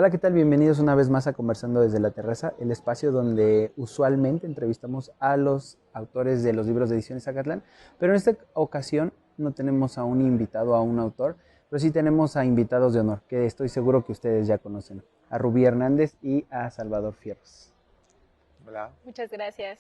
Hola, ¿qué tal? Bienvenidos una vez más a Conversando desde la Terraza, el espacio donde usualmente entrevistamos a los autores de los libros de Ediciones Zacatlán, pero en esta ocasión no tenemos a un invitado, a un autor, pero sí tenemos a invitados de honor, que estoy seguro que ustedes ya conocen, a Rubí Hernández y a Salvador Fierros. Hola. Muchas gracias.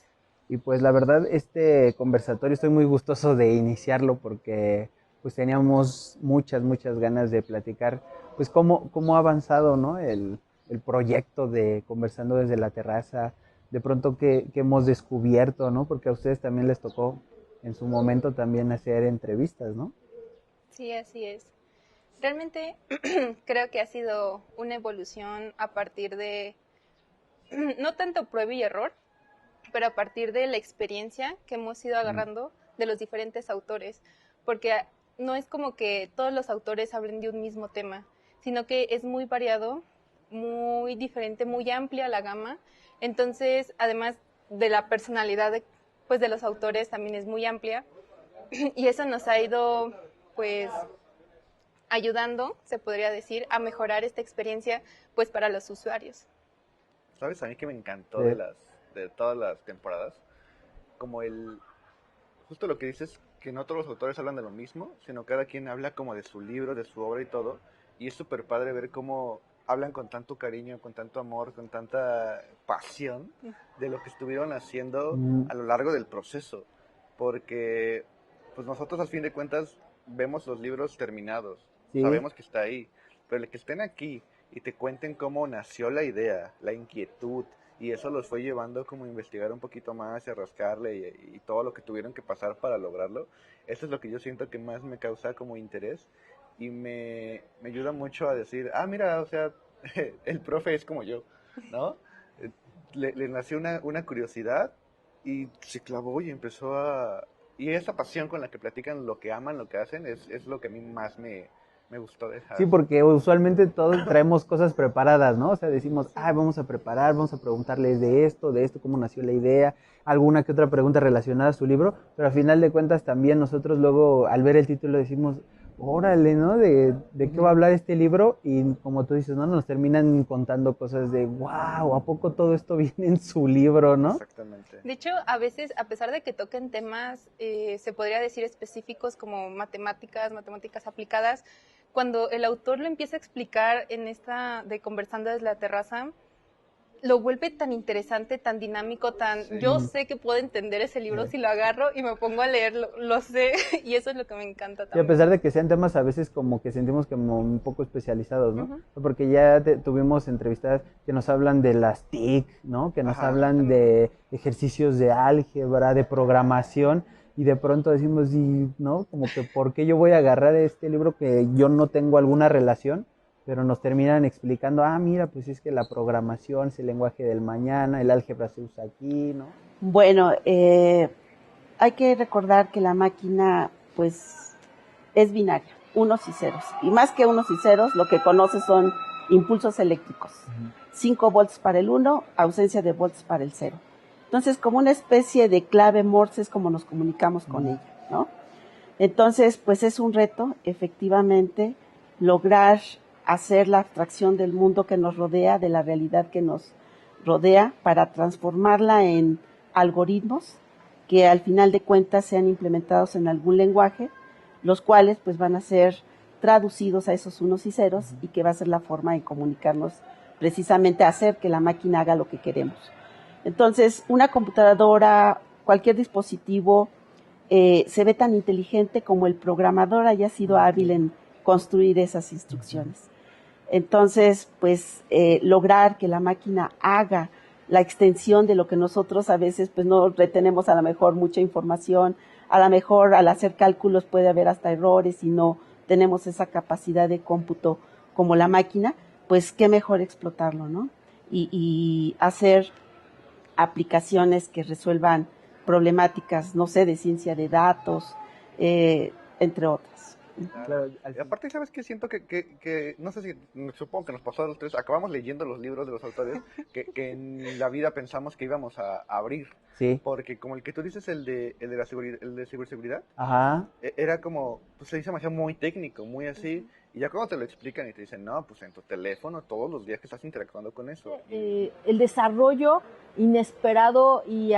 Y pues la verdad, este conversatorio estoy muy gustoso de iniciarlo porque pues teníamos muchas ganas de platicar pues cómo ha avanzado, ¿no? El proyecto de Conversando desde la Terraza, de pronto que hemos descubierto, ¿no? Porque a ustedes también les tocó en su momento también hacer entrevistas, ¿no? Sí, así es. Realmente creo que ha sido una evolución a partir de, no tanto prueba y error, pero a partir de la experiencia que hemos ido agarrando de los diferentes autores, porque no es como que todos los autores hablen de un mismo tema, sino que es muy variado, muy diferente, muy amplia la gama. Entonces, además de la personalidad pues, de los autores también es muy amplia y eso nos ha ido pues ayudando, se podría decir, a mejorar esta experiencia pues para los usuarios. ¿Sabes? A mí que me encantó De, de todas las temporadas, como justo lo que dices, que no todos los autores hablan de lo mismo, sino cada quien habla como de su libro, de su obra y todo, y es súper padre ver cómo hablan con tanto cariño, con tanto amor, con tanta pasión de lo que estuvieron haciendo mm, a lo largo del proceso, porque pues nosotros al fin de cuentas vemos los libros terminados, sí, sabemos que está ahí, pero el que estén aquí y te cuenten cómo nació la idea, la inquietud, y eso los fue llevando como a investigar un poquito más y a rascarle y todo lo que tuvieron que pasar para lograrlo. Eso es lo que yo siento que más me causa como interés y me ayuda mucho a decir, ah, mira, o sea, el profe es como yo, ¿no? Le nació una curiosidad y se clavó y empezó a... Y esa pasión con la que platican lo que aman, lo que hacen, es lo que a mí más me gustó sí, dejar. porque usualmente todos traemos cosas preparadas, ¿no? O sea, decimos, Sí. ah, vamos a preparar, vamos a preguntarles de esto, cómo nació la idea, alguna que otra pregunta relacionada a su libro, pero al final de cuentas también nosotros luego al ver el título decimos, órale, ¿no? De qué va a hablar este libro y como tú dices, ¿no? Nos terminan contando cosas de, wow, ¿a poco todo esto viene en su libro, ¿no? Exactamente. De hecho, a veces, a pesar de que toquen temas, se podría decir específicos como matemáticas aplicadas, cuando el autor lo empieza a explicar en esta de Conversando desde la Terraza, lo vuelve tan interesante, tan dinámico, tan... Sí. Yo sé que puedo entender ese libro si lo agarro y me pongo a leerlo, lo sé, y eso es lo que me encanta Sí, a también. pesar de que sean temas a veces como que sentimos como un poco especializados, ¿no? Ujú. Porque ya tuvimos entrevistas que nos hablan de las TIC, ¿no? Que nos Ajá. hablan Exactamente. de ejercicios de álgebra, de programación, y de pronto decimos, y, ¿no? Como que, ¿por qué yo voy a agarrar este libro que yo no tengo alguna relación? Pero nos terminan explicando, ah, mira, pues es que la programación es el lenguaje del mañana, el álgebra se usa aquí, ¿no? Bueno, hay que recordar que la máquina, pues, es binaria, unos y ceros. Y más que unos y ceros, lo que conoce son impulsos eléctricos. 5 volts para el 1, ausencia de volts para el 0. Entonces, como una especie de clave Morse es como nos comunicamos con ella, ¿no? Entonces, pues es un reto, efectivamente, lograr hacer la abstracción del mundo que nos rodea, de la realidad que nos rodea, para transformarla en algoritmos que al final de cuentas sean implementados en algún lenguaje, los cuales pues van a ser traducidos a esos unos y ceros y que va a ser la forma de comunicarnos, precisamente hacer que la máquina haga lo que queremos. Entonces, una computadora, cualquier dispositivo, se ve tan inteligente como el programador haya sido hábil en construir esas instrucciones. Entonces, pues lograr que la máquina haga la extensión de lo que nosotros a veces pues no retenemos a lo mejor mucha información, a lo mejor al hacer cálculos puede haber hasta errores y no tenemos esa capacidad de cómputo como la máquina, pues qué mejor explotarlo, ¿no? Y hacer aplicaciones que resuelvan problemáticas, no sé, de ciencia de datos, entre otras. Claro, Claro. al Y aparte, ¿sabes qué? Siento que, no sé si, supongo que nos pasó a los tres, acabamos leyendo los libros de los autores que en la vida pensamos que íbamos a abrir. sí, Porque como el que tú dices, el de la seguridad, el de ciberseguridad, ajá, era como, pues se dice demasiado muy técnico, muy así, Y ya cuando te lo explican y te dicen, no, pues en tu teléfono todos los días que estás interactuando con eso. El desarrollo inesperado y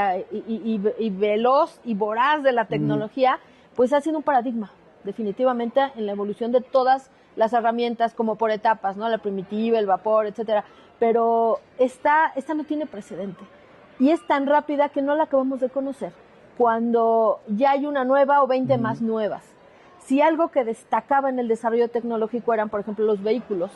veloz y voraz de la tecnología, pues ha sido un paradigma, definitivamente, en la evolución de todas las herramientas, como por etapas, ¿no? La primitiva, el vapor, etcétera. Pero esta no tiene precedente. Y es tan rápida que no la acabamos de conocer. Cuando ya hay una nueva o 20 más nuevas. Si algo que destacaba en el desarrollo tecnológico eran, por ejemplo, los vehículos,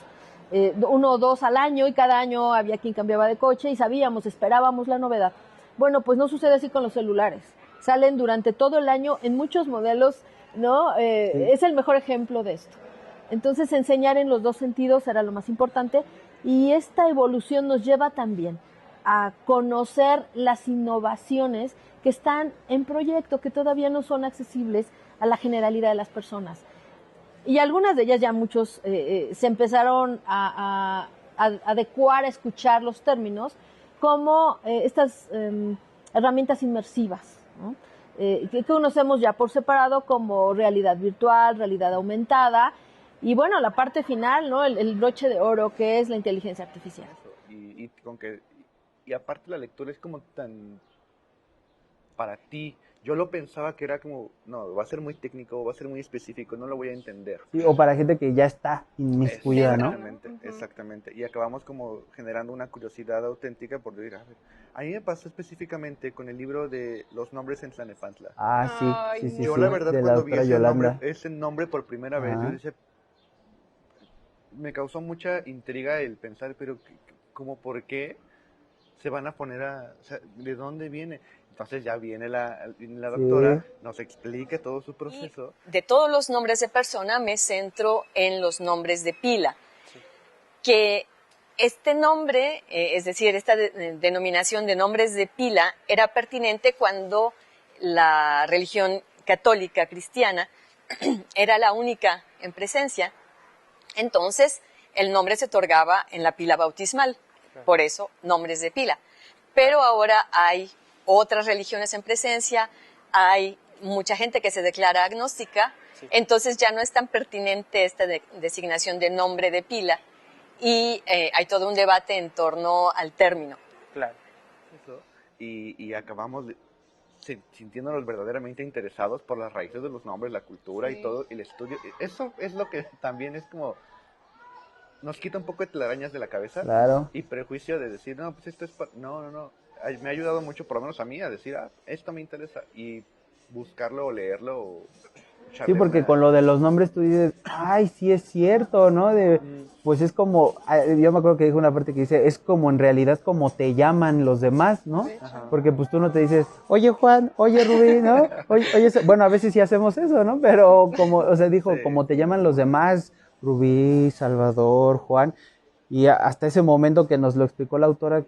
1 o 2 al año, y cada año había quien cambiaba de coche y esperábamos la novedad. Bueno, pues no sucede así con los celulares. Salen durante todo el año en muchos modelos, ¿no? Sí. Es el mejor ejemplo de esto. Entonces, enseñar en los dos sentidos era lo más importante, y esta evolución nos lleva también a conocer las innovaciones que están en proyecto, que todavía no son accesibles a la generalidad de las personas. Y algunas de ellas ya muchos se empezaron a adecuar, a escuchar los términos, como estas herramientas inmersivas, ¿no? Que conocemos ya por separado como realidad virtual, realidad aumentada, y bueno, la parte final, ¿no? El broche de oro, que es la inteligencia artificial. Y aparte la lectura es como tan para ti. Yo lo pensaba que era como, no, va a ser muy técnico, va a ser muy específico, no lo voy a entender. Sí, o para gente que ya está inmiscuida, ¿no? Exactamente. Y acabamos como generando una curiosidad auténtica por decir, a ver, a mí me pasó específicamente con el libro de Los nombres en Tlanepantla. Ah, sí. Yo la verdad cuando vi ese nombre por primera vez, yo decía, me causó mucha intriga el pensar, pero ¿cómo por qué se van a poner o sea, ¿de dónde viene? Entonces ya viene la doctora, nos explica todo su proceso. Y de todos los nombres de persona me centro en los nombres de pila, que este nombre, es decir, esta denominación de nombres de pila era pertinente cuando la religión católica cristiana era la única en presencia. Entonces el nombre se otorgaba en la pila bautismal, por eso nombres de pila. Pero ahora hay otras religiones en presencia, hay mucha gente que se declara agnóstica, entonces ya no es tan pertinente esta designación de nombre de pila, y hay todo un debate en torno al término. Claro. Eso. Y acabamos sintiéndonos verdaderamente interesados por las raíces de los nombres, la cultura y todo el estudio. Eso es lo que también es como nos quita un poco de telarañas de la cabeza. Claro. Y prejuicio de decir, no, pues esto es no. Me ha ayudado mucho, por lo menos a mí, a decir, esto me interesa, y buscarlo o leerlo. O sí, porque con lo de los nombres tú dices, ay, sí es cierto, ¿no? Pues es como, yo me acuerdo que dijo una parte que dice, es como en realidad como te llaman los demás, ¿no? Porque pues tú no te dices, oye Juan, oye Rubí, ¿no? Oye, bueno, a veces sí hacemos eso, ¿no? Pero como, o sea, dijo, como te llaman los demás, Rubí, Salvador, Juan, y hasta ese momento que nos lo explicó la autora,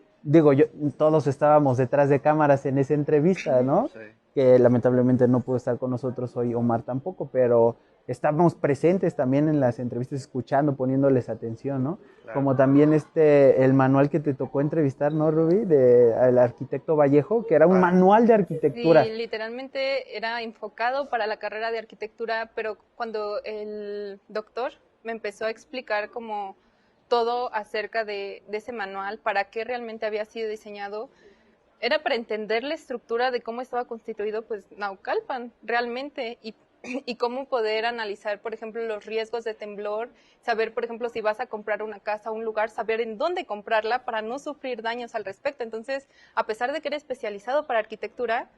todos estábamos detrás de cámaras en esa entrevista, ¿no? Sí. Que lamentablemente no pudo estar con nosotros hoy, Omar tampoco, pero estábamos presentes también en las entrevistas, escuchando, poniéndoles atención, ¿no? Claro. Como también el manual que te tocó entrevistar, ¿no, Rubí? Del arquitecto Vallejo, que era un manual de arquitectura. Sí, literalmente era enfocado para la carrera de arquitectura, pero cuando el doctor me empezó a explicar como todo acerca de ese manual, para qué realmente había sido diseñado, era para entender la estructura de cómo estaba constituido pues Naucalpan realmente, y cómo poder analizar, por ejemplo, los riesgos de temblor, saber, por ejemplo, si vas a comprar una casa o un lugar, saber en dónde comprarla para no sufrir daños al respecto. Entonces, a pesar de que era especializado para arquitectura,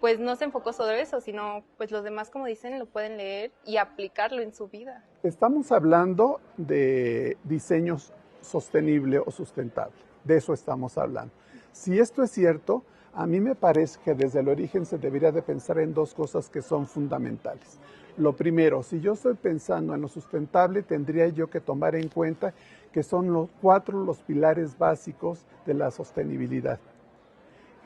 pues no se enfocó sobre eso, sino pues los demás, como dicen, lo pueden leer y aplicarlo en su vida. Estamos hablando de diseño sostenible o sustentable, de eso estamos hablando. Si esto es cierto, a mí me parece que desde el origen se debería de pensar en dos cosas que son fundamentales. Lo primero, si yo estoy pensando en lo sustentable, tendría yo que tomar en cuenta que son los pilares básicos de la sostenibilidad,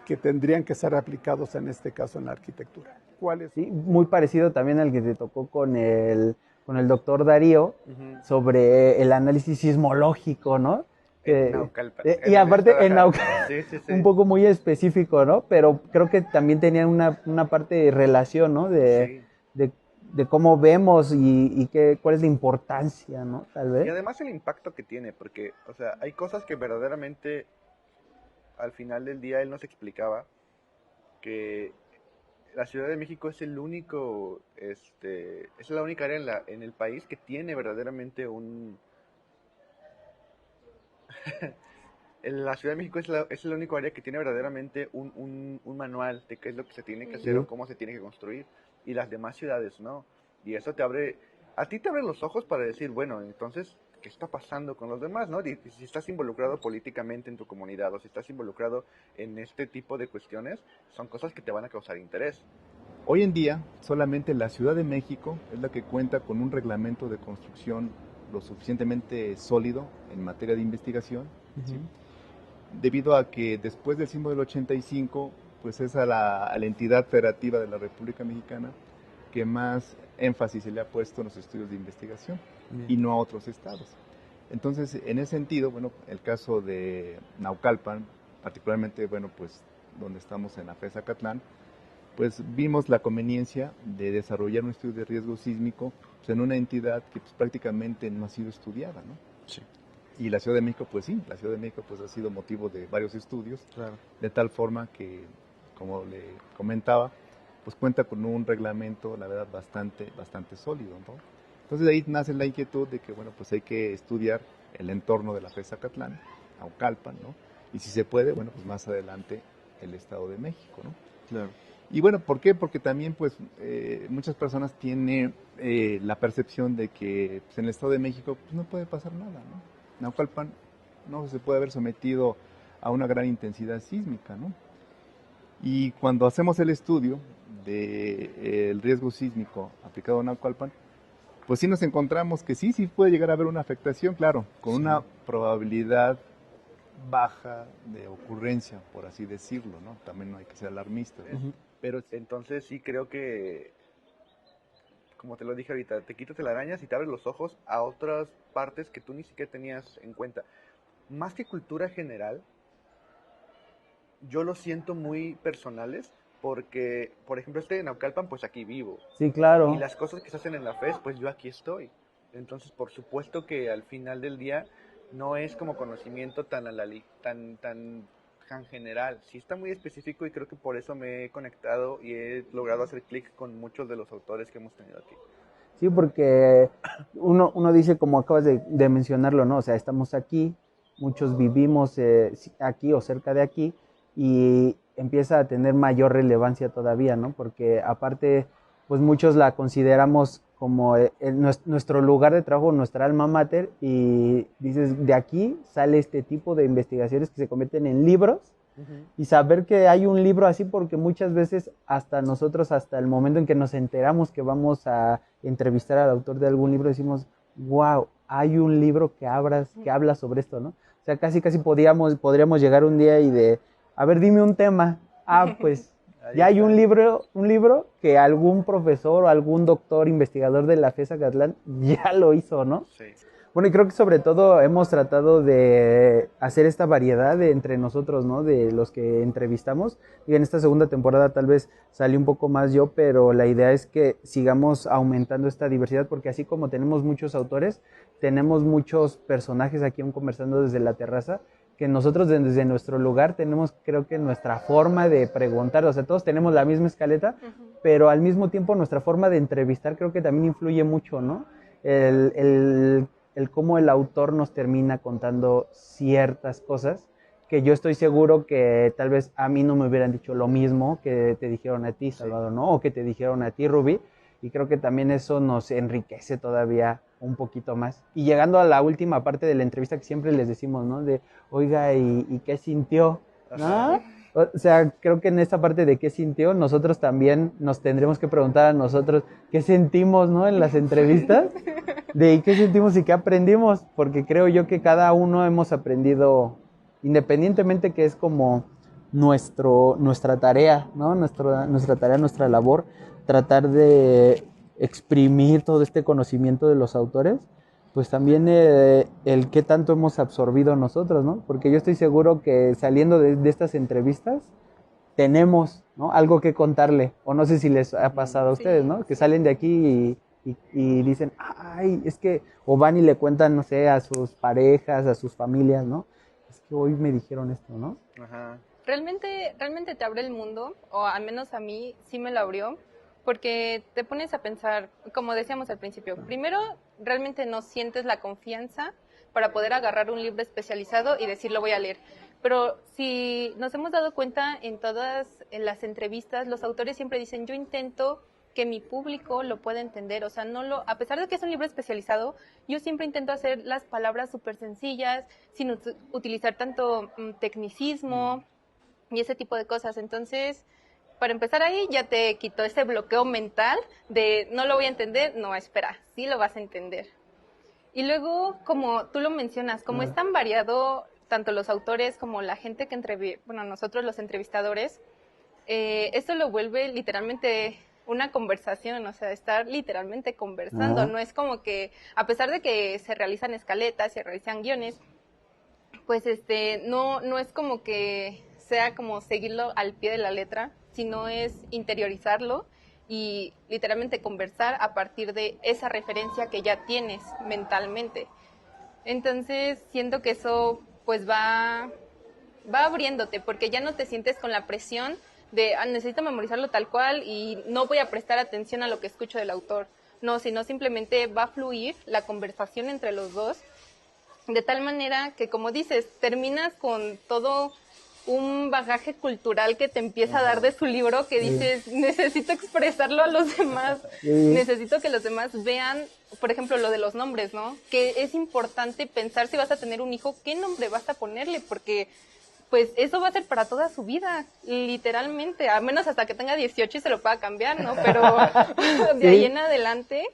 que tendrían que ser aplicados en este caso en la arquitectura. ¿Cuáles? Sí, muy parecido también al que te tocó con el doctor Darío, sobre el análisis sismológico, ¿no? Y aparte en Naucalpan, sí. Un poco muy específico, ¿no? Pero creo que también tenía una parte de relación, ¿no? De de cómo vemos y cuál es la importancia, ¿no? Tal Y vez. además el impacto que tiene, porque, o sea, hay cosas que verdaderamente al final del día él nos explicaba que la Ciudad de México es el único, es la única área en el país que tiene verdaderamente la Ciudad de México es el único área que tiene verdaderamente un manual de qué es lo que se tiene que hacer Sí. o cómo se tiene que construir, y las demás ciudades no. Y eso a ti te abre los ojos para decir, bueno, entonces, ¿qué está pasando con los demás, no? Y si estás involucrado políticamente en tu comunidad o si estás involucrado en este tipo de cuestiones, son cosas que te van a causar interés. Hoy en día, solamente la Ciudad de México es la que cuenta con un reglamento de construcción lo suficientemente sólido en materia de investigación, ¿sí? Debido a que después del sismo del 85, pues es a la entidad federativa de la República Mexicana que más énfasis se le ha puesto en los estudios de investigación y no a otros estados. Entonces, en ese sentido, bueno, el caso de Naucalpan, particularmente, bueno, pues donde estamos en la FES Acatlán, pues vimos la conveniencia de desarrollar un estudio de riesgo sísmico pues, en una entidad que pues, prácticamente no ha sido estudiada, ¿no? Sí. Y la Ciudad de México, pues sí, la Ciudad de México pues ha sido motivo de varios estudios, Claro. de tal forma que, como le comentaba, pues cuenta con un reglamento, la verdad, bastante sólido, ¿no? Entonces de ahí nace la inquietud de que, bueno, pues hay que estudiar el entorno de la FES Acatlán, Naucalpan, ¿no? Y si se puede, bueno, pues más adelante el Estado de México, ¿no? Claro. Y bueno, ¿por qué? Porque también, pues, muchas personas tienen la percepción de que pues, en el Estado de México pues, no puede pasar nada, ¿no? Naucalpan no se puede haber sometido a una gran intensidad sísmica, ¿no? Y cuando hacemos el estudio del riesgo sísmico aplicado a Naucalpan, pues sí nos encontramos que sí puede llegar a haber una afectación, claro, con una probabilidad baja de ocurrencia, por así decirlo, ¿no? También no hay que ser alarmistas, ¿no? Pero Entonces sí creo que, como te lo dije ahorita, te quitas telarañas y te abres los ojos a otras partes que tú ni siquiera tenías en cuenta. Más que cultura general, yo lo siento muy personales porque, por ejemplo, de Naucalpan, pues aquí vivo. Sí, claro. Y las cosas que se hacen en la FES, pues yo aquí estoy. Entonces, por supuesto que al final del día no es como conocimiento tan general. Sí está muy específico y creo que por eso me he conectado y he logrado hacer clic con muchos de los autores que hemos tenido aquí. Sí, porque uno dice, como acabas de mencionarlo, ¿no? O sea, estamos aquí, muchos vivimos aquí o cerca de aquí, y empieza a tener mayor relevancia todavía, ¿no? Porque aparte, pues muchos la consideramos como nuestro lugar de trabajo, nuestra alma mater, y dices, de aquí sale este tipo de investigaciones que se convierten en libros, y saber que hay un libro así, porque muchas veces hasta nosotros, hasta el momento en que nos enteramos que vamos a entrevistar al autor de algún libro, decimos, wow, hay un libro que habla sobre esto, ¿no? O sea, casi podríamos llegar un día y a ver, dime un tema. Pues ya hay un libro que algún profesor o algún doctor investigador de la FES Acatlán ya lo hizo, ¿no? Sí. Bueno, y creo que sobre todo hemos tratado de hacer esta variedad entre nosotros, ¿no? De los que entrevistamos. Y en esta segunda temporada tal vez salió un poco más yo, pero la idea es que sigamos aumentando esta diversidad, porque así como tenemos muchos autores, tenemos muchos personajes aquí aún conversando desde la terraza, que nosotros desde nuestro lugar tenemos, creo que nuestra forma de preguntar, o sea, todos tenemos la misma escaleta, pero al mismo tiempo nuestra forma de entrevistar creo que también influye mucho, ¿no? El cómo el autor nos termina contando ciertas cosas que yo estoy seguro que tal vez a mí no me hubieran dicho lo mismo que te dijeron a ti, Salvador, ¿no? O que te dijeron a ti, Rubí, y creo que también eso nos enriquece todavía un poquito más. Y llegando a la última parte de la entrevista que siempre les decimos, ¿no? De, oiga, ¿y qué sintió? ¿No? O sea, creo que en esta parte de qué sintió, nosotros también nos tendremos que preguntar a nosotros qué sentimos, ¿no? En las entrevistas, de qué sentimos y qué aprendimos, porque creo yo que cada uno hemos aprendido, independientemente que es como nuestra tarea, ¿no? Nuestra tarea, nuestra labor, tratar de exprimir todo este conocimiento de los autores, pues también el qué tanto hemos absorbido nosotros, ¿no? Porque yo estoy seguro que saliendo de estas entrevistas, tenemos, ¿no? Algo que contarle, o no sé si les ha pasado a ustedes, ¿no? Que salen de aquí y dicen, ay, es que, o van y le cuentan, no sé, a sus parejas, a sus familias, ¿no? Es que hoy me dijeron esto, ¿no? Ajá. Realmente te abre el mundo, o al menos a mí sí me lo abrió, porque te pones a pensar, como decíamos al principio, primero realmente no sientes la confianza para poder agarrar un libro especializado y decir lo voy a leer. Pero si nos hemos dado cuenta en todas en las entrevistas, los autores siempre dicen, yo intento que mi público lo pueda entender, o sea, a pesar de que es un libro especializado, yo siempre intento hacer las palabras súper sencillas, sin utilizar tanto tecnicismo y ese tipo de cosas. Entonces, para empezar ahí, ya te quitó ese bloqueo mental de no lo voy a entender, no, espera, sí lo vas a entender. Y luego, como tú lo mencionas, como es tan variado, tanto los autores como la gente que nosotros los entrevistadores, esto lo vuelve literalmente una conversación, o sea, estar literalmente conversando. No es como que, a pesar de que se realizan escaletas, se realizan guiones, pues no es como que sea como seguirlo al pie de la letra, sino es interiorizarlo y literalmente conversar a partir de esa referencia que ya tienes mentalmente. Entonces siento que eso pues va abriéndote, porque ya no te sientes con la presión de necesito memorizarlo tal cual y no voy a prestar atención a lo que escucho del autor. No, sino simplemente va a fluir la conversación entre los dos, de tal manera que, como dices, terminas con todo un bagaje cultural que te empieza a dar de su libro, que dices, necesito expresarlo a los demás, necesito que los demás vean, por ejemplo, lo de los nombres, ¿no? Que es importante pensar si vas a tener un hijo, qué nombre vas a ponerle, porque pues eso va a ser para toda su vida, literalmente, a menos hasta que tenga 18 y se lo pueda cambiar, ¿no? Pero de ahí en adelante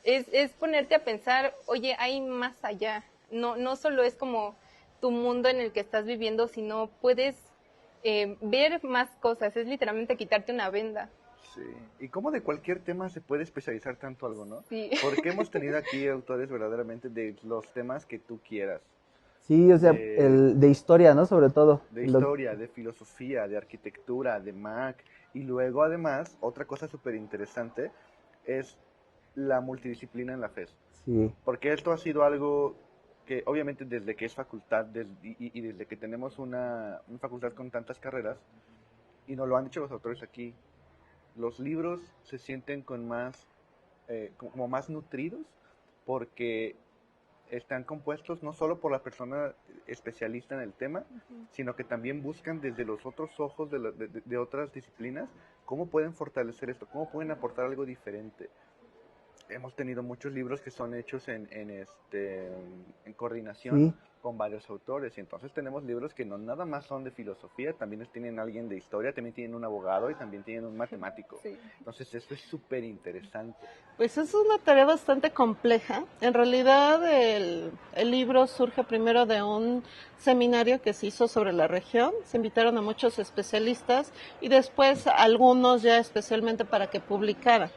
es ponerte a pensar, oye, hay más allá, no solo es como tu mundo en el que estás viviendo, sino puedes ver más cosas, es literalmente quitarte una venda. Sí, y cómo de cualquier tema se puede especializar tanto algo, ¿no? Sí. Porque hemos tenido aquí autores verdaderamente de los temas que tú quieras. Sí, o sea, de historia, ¿no? Sobre todo. De historia, de filosofía, de arquitectura, de Mac. Y luego, además, otra cosa súper interesante es la multidisciplina en la FES. Sí. Porque esto ha sido algo que, obviamente, desde que es facultad y desde que tenemos una facultad con tantas carreras, y nos lo han dicho los autores aquí, los libros se sienten con más, como más nutridos, porque están compuestos no solo por la persona especialista en el tema, sino que también buscan desde los otros ojos de otras disciplinas cómo pueden fortalecer esto, cómo pueden aportar algo diferente. Hemos tenido muchos libros que son hechos en coordinación con varios autores, y entonces tenemos libros que no nada más son de filosofía, también tienen alguien de historia, también tienen un abogado y también tienen un matemático. Sí. Entonces esto es súper interesante. Pues es una tarea bastante compleja. En realidad el libro surge primero de un seminario que se hizo sobre la región. Se invitaron a muchos especialistas y después algunos ya especialmente para que publicaran.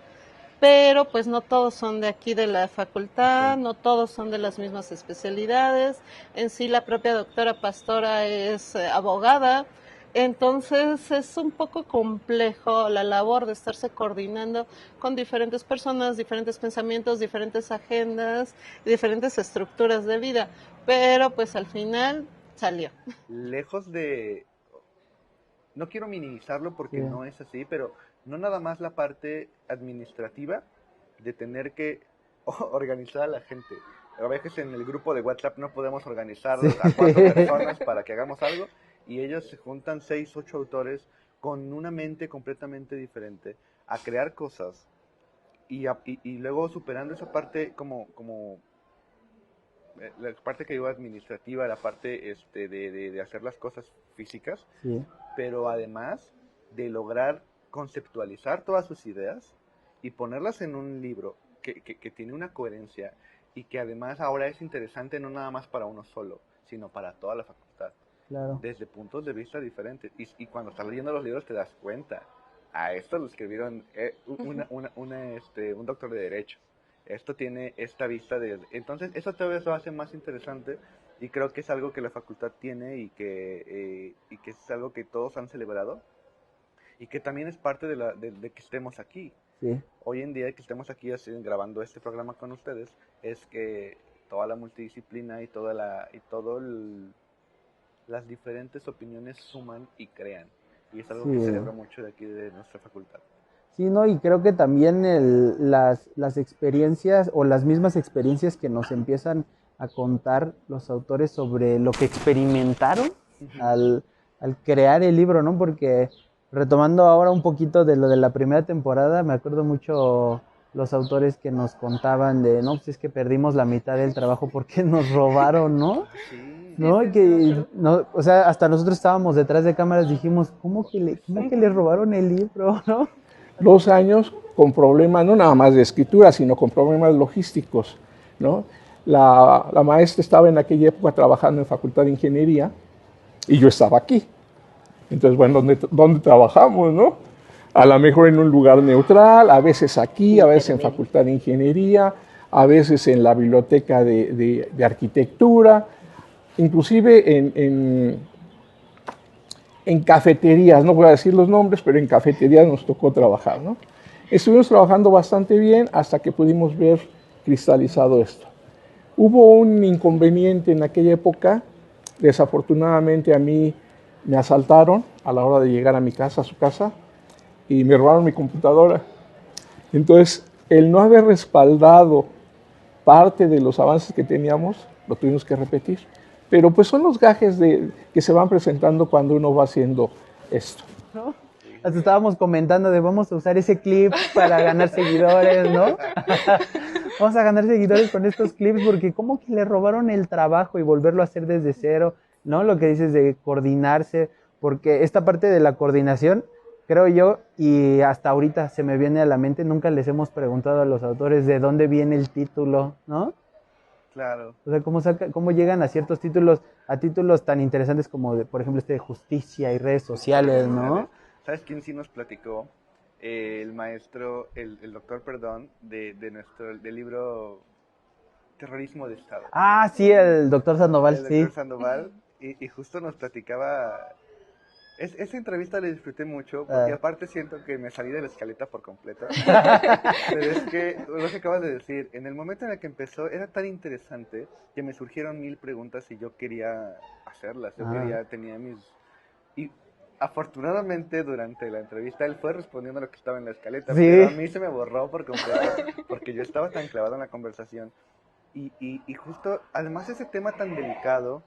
Pero pues no todos son de aquí de la facultad, no todos son de las mismas especialidades. En sí la propia doctora Pastora es abogada. Entonces es un poco complejo la labor de estarse coordinando con diferentes personas, diferentes pensamientos, diferentes agendas, diferentes estructuras de vida, pero pues al final salió. Lejos de, no quiero minimizarlo porque no es así, pero no nada más la parte administrativa de tener que organizar a la gente. A veces en el grupo de WhatsApp no podemos organizar a 4 personas para que hagamos algo, y ellos se juntan 6, 8 autores con una mente completamente diferente a crear cosas y luego superando esa parte como la parte que digo administrativa, la parte de hacer las cosas físicas, pero además de lograr conceptualizar todas sus ideas y ponerlas en un libro que tiene una coherencia y que además ahora es interesante no nada más para uno solo, sino para toda la facultad. Claro. Desde puntos de vista diferentes. Y cuando estás leyendo los libros te das cuenta. A esto lo escribieron un doctor de Derecho. Esto tiene esta vista de... Entonces, eso todavía lo hace más interesante y creo que es algo que la facultad tiene y que es algo que todos han celebrado, y que también es parte de que estemos aquí. Sí. Hoy en día que estemos aquí así, grabando este programa con ustedes, es que toda la multidisciplina y las diferentes opiniones suman y crean. Y es algo Sí. que celebro mucho de aquí de nuestra facultad. Sí, no, y creo que también las experiencias o las mismas experiencias que nos empiezan a contar los autores sobre lo que experimentaron al crear el libro, ¿no? Porque retomando ahora un poquito de lo de la primera temporada, me acuerdo mucho los autores que nos contaban de, no, pues es que perdimos la mitad del trabajo porque nos robaron, ¿no? Sí. ¿No? Que, no, o sea, hasta nosotros estábamos detrás de cámaras, dijimos, ¿cómo que le robaron el libro, no? 2 años con problemas, no nada más de escritura, sino con problemas logísticos, ¿no? La maestra estaba en aquella época trabajando en Facultad de Ingeniería y yo estaba aquí. Entonces, bueno, ¿dónde trabajamos, no? A lo mejor en un lugar neutral, a veces aquí, a veces en Facultad de Ingeniería, a veces en la biblioteca de arquitectura, inclusive en cafeterías, no voy a decir los nombres, pero en cafeterías nos tocó trabajar, ¿no? Estuvimos trabajando bastante bien hasta que pudimos ver cristalizado esto. Hubo un inconveniente en aquella época, desafortunadamente a mí me asaltaron a la hora de llegar a mi casa, a su casa, y me robaron mi computadora. Entonces, el no haber respaldado parte de los avances que teníamos, lo tuvimos que repetir. Pero pues son los gajes que se van presentando cuando uno va haciendo esto. ¿No? Hasta estábamos comentando de vamos a usar ese clip para ganar seguidores, ¿no? Vamos a ganar seguidores con estos clips porque como que le robaron el trabajo y volverlo a hacer desde cero, ¿no? Lo que dices de coordinarse, porque esta parte de la coordinación, creo yo, y hasta ahorita se me viene a la mente, nunca les hemos preguntado a los autores de dónde viene el título, ¿no? Claro. O sea, cómo llegan a ciertos títulos, a títulos tan interesantes como, por ejemplo, este de justicia y redes sociales, ¿no? ¿Sabes quién sí nos platicó? El maestro, el doctor, perdón, del libro Terrorismo de Estado. Ah, sí, el doctor Sandoval, El sí. doctor Sandoval, y justo nos platicaba. Esa entrevista la disfruté mucho, porque aparte siento que me salí de la escaleta por completo. Pero es que, lo que acabas de decir, en el momento en el que empezó, era tan interesante que me surgieron 1000 preguntas y yo quería hacerlas. Yo tenía mis... Y afortunadamente, durante la entrevista, él fue respondiendo lo que estaba en la escaleta, ¿Sí? pero a mí se me borró por completo, porque yo estaba tan clavado en la conversación. Y justo, además ese tema tan delicado,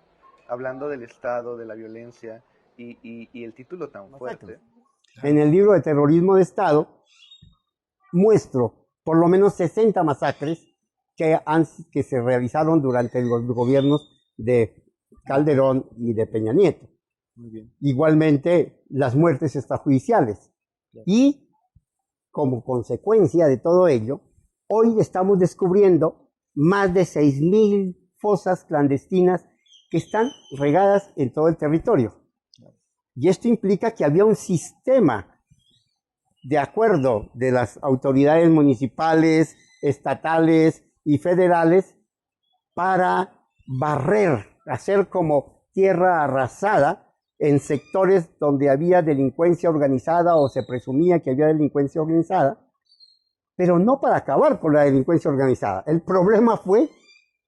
hablando del Estado, de la violencia... Y el título tan fuerte. En el libro de Terrorismo de Estado muestro por lo menos 60 masacres que se realizaron durante los gobiernos de Calderón y de Peña Nieto. Muy bien. Igualmente las muertes extrajudiciales. Y como consecuencia de todo ello, hoy estamos descubriendo más de 6.000 fosas clandestinas que están regadas en todo el territorio. Y esto implica que había un sistema de acuerdo de las autoridades municipales, estatales y federales para barrer, hacer como tierra arrasada en sectores donde había delincuencia organizada o se presumía que había delincuencia organizada, pero no para acabar con la delincuencia organizada. El problema fue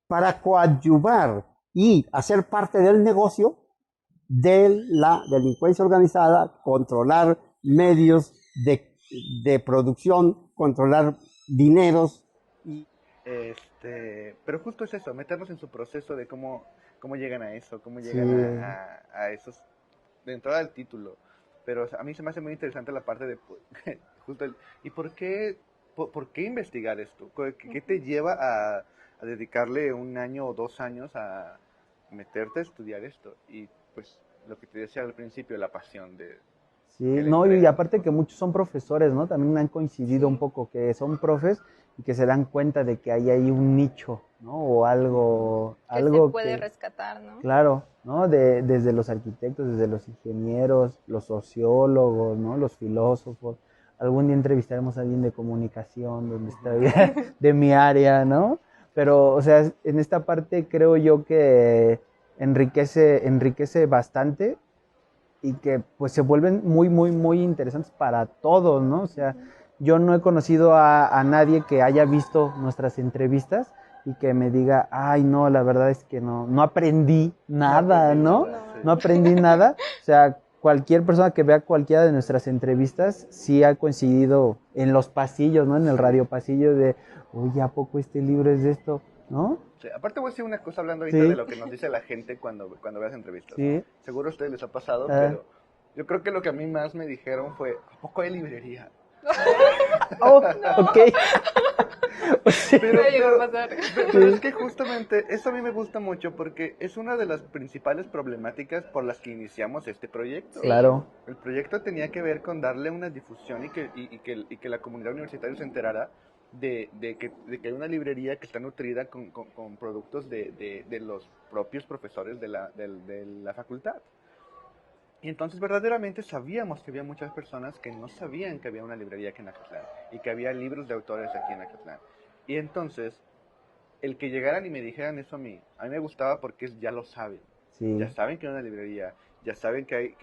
para coadyuvar y hacer parte del negocio de la delincuencia organizada, controlar medios de producción, controlar dineros. Pero justo es eso, meternos en su proceso de cómo llegan a eso, cómo llegan a esos, de entrada al título. Pero a mí se me hace muy interesante la parte de justo ¿y por qué investigar esto? ¿Qué te lleva a dedicarle 1 año o 2 años a meterte a estudiar esto? Y pues lo que te decía al principio, la pasión de... Sí, no, y aparte que muchos son profesores, ¿no? También han coincidido un poco que son profes y que se dan cuenta de que hay ahí un nicho, ¿no? O algo que se puede rescatar, ¿no? Claro, ¿no? Desde los arquitectos, desde los ingenieros, los sociólogos, ¿no? Los filósofos. Algún día entrevistaremos a alguien de comunicación, donde está de mi área, ¿no? Pero, o sea, en esta parte creo yo que enriquece bastante y que pues se vuelven muy, muy, muy interesantes para todos, ¿no? O sea, yo no he conocido a nadie que haya visto nuestras entrevistas y que me diga, ay, no, la verdad es que no aprendí nada, ¿no? No aprendí nada. O sea, cualquier persona que vea cualquiera de nuestras entrevistas sí ha coincidido en los pasillos, ¿no? En el radio pasillo de, oye, ¿a poco este libro es de esto? ¿No? Sí, aparte voy a decir una cosa hablando ahorita Sí. de lo que nos dice la gente cuando veas entrevistas. Sí. Seguro a ustedes les ha pasado, Ah. pero yo creo que lo que a mí más me dijeron fue, ¿a poco hay librería? Oh, ok. Pero, Me llegó a pasar. pero es que justamente eso a mí me gusta mucho porque es una de las principales problemáticas por las que iniciamos este proyecto. Claro. El proyecto tenía que ver con darle una difusión y que la comunidad universitaria se enterara de que hay una librería que está nutrida con productos de los propios profesores de la facultad. Y entonces verdaderamente sabíamos que había muchas personas que no sabían que había una librería aquí en Acatlán y que había libros de autores aquí en Acatlán. Y entonces, el que llegaran y me dijeran eso a mí me gustaba porque ya lo saben. Sí. Ya saben que hay una librería, ya saben que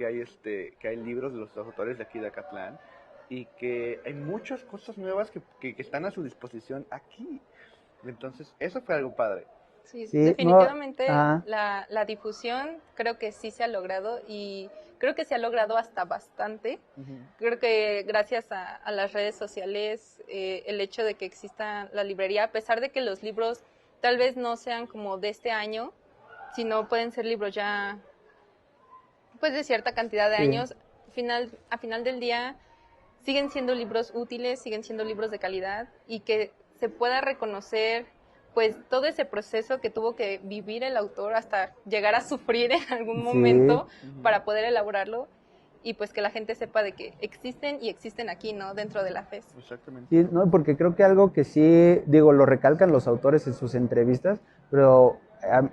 hay libros de los autores de aquí de Acatlán y que hay muchas cosas nuevas que están a su disposición aquí. Entonces, eso fue algo padre. Sí, Sí, definitivamente no, ajá. la difusión creo que sí se ha logrado y creo que se ha logrado hasta bastante. Creo que gracias a las redes sociales, el hecho de que exista la librería, a pesar de que los libros tal vez no sean como de este año, sino pueden ser libros ya pues de cierta cantidad de Sí. años, a final del día siguen siendo libros útiles, siguen siendo libros de calidad y que se pueda reconocer pues todo ese proceso que tuvo que vivir el autor hasta llegar a sufrir en algún Sí. momento para poder elaborarlo y pues que la gente sepa de que existen y existen aquí, ¿no? Dentro de la FES. Exactamente. Sí, no, porque creo que algo que sí, digo, lo recalcan los autores en sus entrevistas, pero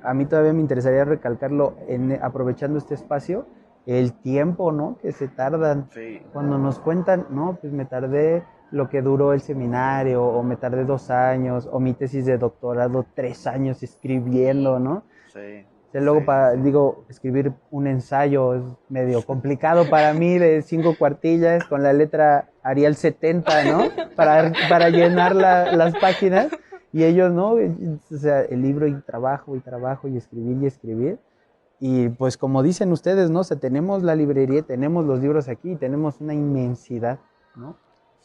a mí todavía me interesaría recalcarlo aprovechando este espacio, el tiempo, ¿no? Que se tardan. Sí. Cuando nos cuentan, no, pues me tardé lo que duró el seminario, o me tardé 2 años, o mi tesis de doctorado 3 años escribiendo, ¿no? Sí. O sea, luego, Sí. digo, escribir un ensayo es medio complicado para mí, de 5 cuartillas, con la letra Arial 70, ¿no? Para llenar las páginas. Y ellos, ¿no? O sea, el libro y trabajo, y escribir, y escribir. Y pues como dicen ustedes, ¿no? O sea, tenemos la librería, tenemos los libros aquí, tenemos una inmensidad, ¿no?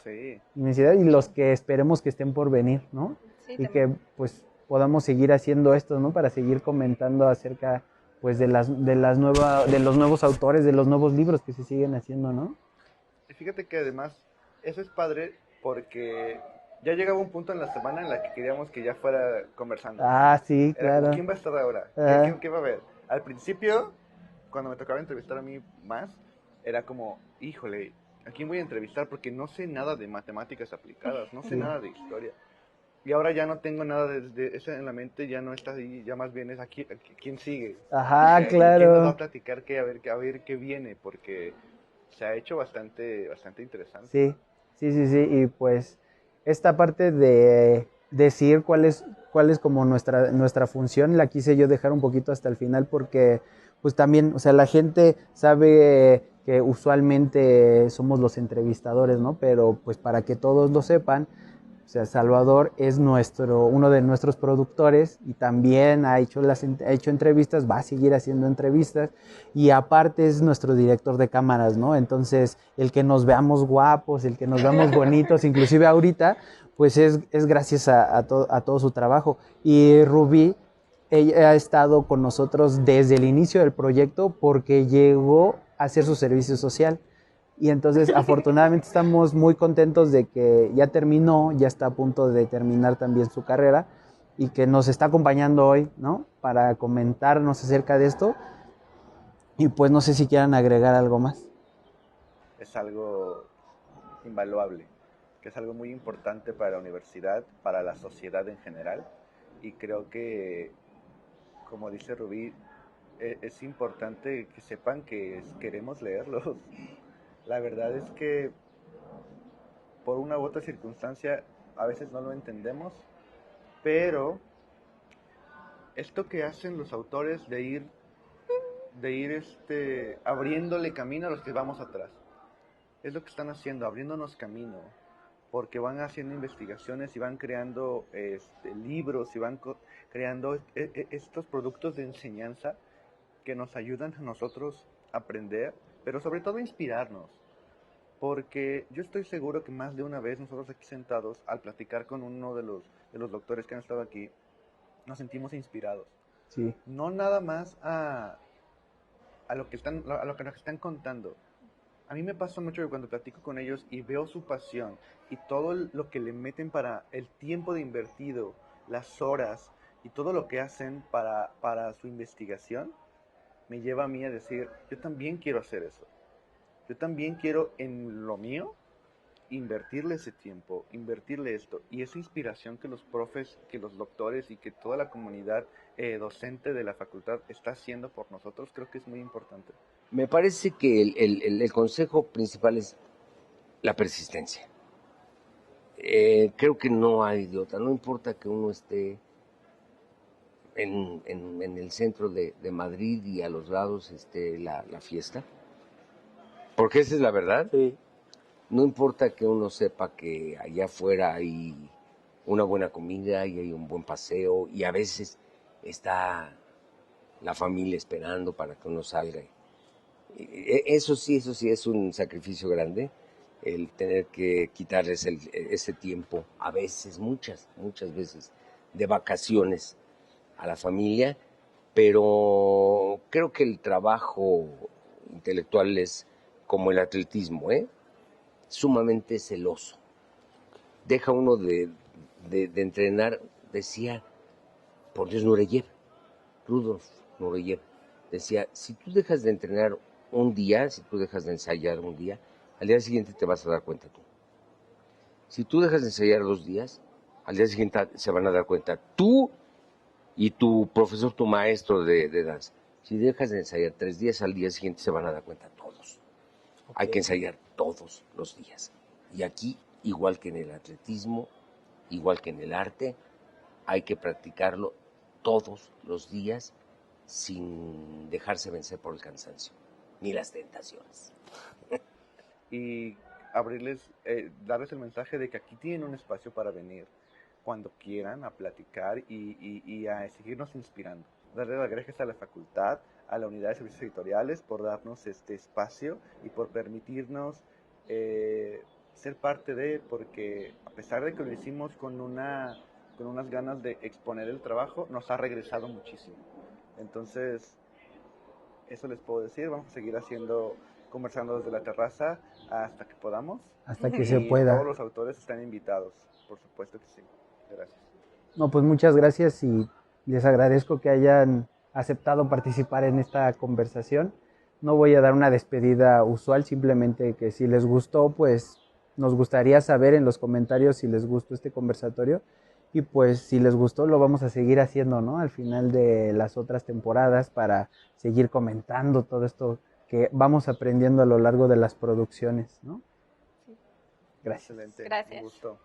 Sí. Inmensidad y los que esperemos que estén por venir, ¿no? Sí, Y también. que pues podamos seguir haciendo esto, ¿no? Para seguir comentando acerca pues de los nuevos autores, de los nuevos libros que se siguen haciendo, ¿no? Y fíjate que además, eso es padre porque ya llegaba un punto en la semana en la que queríamos que ya fuera conversando. Ah, sí, Era como, claro. ¿quién va a estar ahora? Ah. ¿Qué va a haber? Al principio, cuando me tocaba entrevistar a mí más, era como, híjole, ¿a quién voy a entrevistar? Porque no sé nada de matemáticas aplicadas, no sé Sí. nada de historia. Y ahora ya no tengo nada de eso en la mente, ya no está ahí, ya más bien es aquí, ¿quién sigue? Ajá, ¿Quién nos va a claro. platicar a ver qué viene? Porque se ha hecho bastante interesante. Sí, sí. Y pues esta parte de decir cuál es como nuestra función, la quise yo dejar un poquito hasta el final porque pues también, o sea, la gente sabe que usualmente somos los entrevistadores, ¿no? Pero pues para que todos lo sepan, o sea, Salvador es uno de nuestros productores y también ha hecho entrevistas, va a seguir haciendo entrevistas y aparte es nuestro director de cámaras, ¿no? Entonces, el que nos veamos guapos, el que nos veamos bonitos, inclusive ahorita, pues es gracias a todo su trabajo. Y Rubí, ella ha estado con nosotros desde el inicio del proyecto porque llegó a hacer su servicio social. Y entonces, afortunadamente, estamos muy contentos de que ya terminó, ya está a punto de terminar también su carrera y que nos está acompañando hoy, ¿no? Para comentarnos acerca de esto. Y pues no sé si quieran agregar algo más. Es algo invaluable, que es algo muy importante para la universidad, para la sociedad en general. Y creo que, como dice Rubí, es importante que sepan que queremos leerlos. La verdad es que por una u otra circunstancia a veces no lo entendemos, pero esto que hacen los autores de ir de ir abriéndole camino a los que vamos atrás. Es lo que están haciendo, abriéndonos camino, porque van haciendo investigaciones y van creando libros y van creando estos productos de enseñanza que nos ayudan a nosotros a aprender, pero sobre todo a inspirarnos. Porque yo estoy seguro que más de una vez nosotros aquí sentados, al platicar con uno de los doctores que han estado aquí, nos sentimos inspirados. Sí. No nada más a lo que nos están contando. A mí me pasa mucho que cuando platico con ellos y veo su pasión y todo lo que le meten para el tiempo de invertido, las horas y todo lo que hacen para su investigación, me lleva a mí a decir, yo también quiero hacer eso. Yo también quiero en lo mío invertirle ese tiempo, invertirle esto. Y esa inspiración que los profes, que los doctores y que toda la comunidad docente de la facultad está haciendo por nosotros, creo que es muy importante. Me parece que el consejo principal es la persistencia. Creo que no hay de otra. No importa que uno esté en el centro de Madrid y a los lados esté la fiesta. Porque esa es la verdad. Sí. No importa que uno sepa que allá afuera hay una buena comida y hay un buen paseo y a veces está la familia esperando para que uno salga. Eso sí es un sacrificio grande, el tener que quitarles ese tiempo, a veces, muchas veces, de vacaciones a la familia, pero creo que el trabajo intelectual es como el atletismo, sumamente celoso. Deja uno de entrenar, decía, por Dios, Rudolf Nureyev, decía, si tú dejas de entrenar un día, si tú dejas de ensayar un día, al día siguiente te vas a dar cuenta tú. Si tú dejas de ensayar 2 días, al día siguiente se van a dar cuenta tú y tu profesor, tu maestro de danza. Si dejas de ensayar 3 días, al día siguiente se van a dar cuenta todos. Okay. Hay que ensayar todos los días. Y aquí, igual que en el atletismo, igual que en el arte, hay que practicarlo todos los días sin dejarse vencer por el cansancio, ni las tentaciones. Y darles el mensaje de que aquí tienen un espacio para venir cuando quieran a platicar y a seguirnos inspirando. Darle las gracias a la facultad, a la unidad de servicios editoriales por darnos este espacio y por permitirnos ser parte de, porque a pesar de que lo hicimos con unas ganas de exponer el trabajo, nos ha regresado muchísimo. Entonces, eso les puedo decir. Vamos a seguir conversando desde la terraza hasta que podamos. Hasta que se pueda. Todos los autores están invitados, por supuesto que sí. Gracias. No, pues muchas gracias y les agradezco que hayan aceptado participar en esta conversación. No voy a dar una despedida usual, simplemente que si les gustó, pues nos gustaría saber en los comentarios si les gustó este conversatorio. Y pues si les gustó lo vamos a seguir haciendo, ¿no? Al final de las otras temporadas para seguir comentando todo esto que vamos aprendiendo a lo largo de las producciones, ¿no? Sí. Gracias. Excelente. Gracias. Un gusto.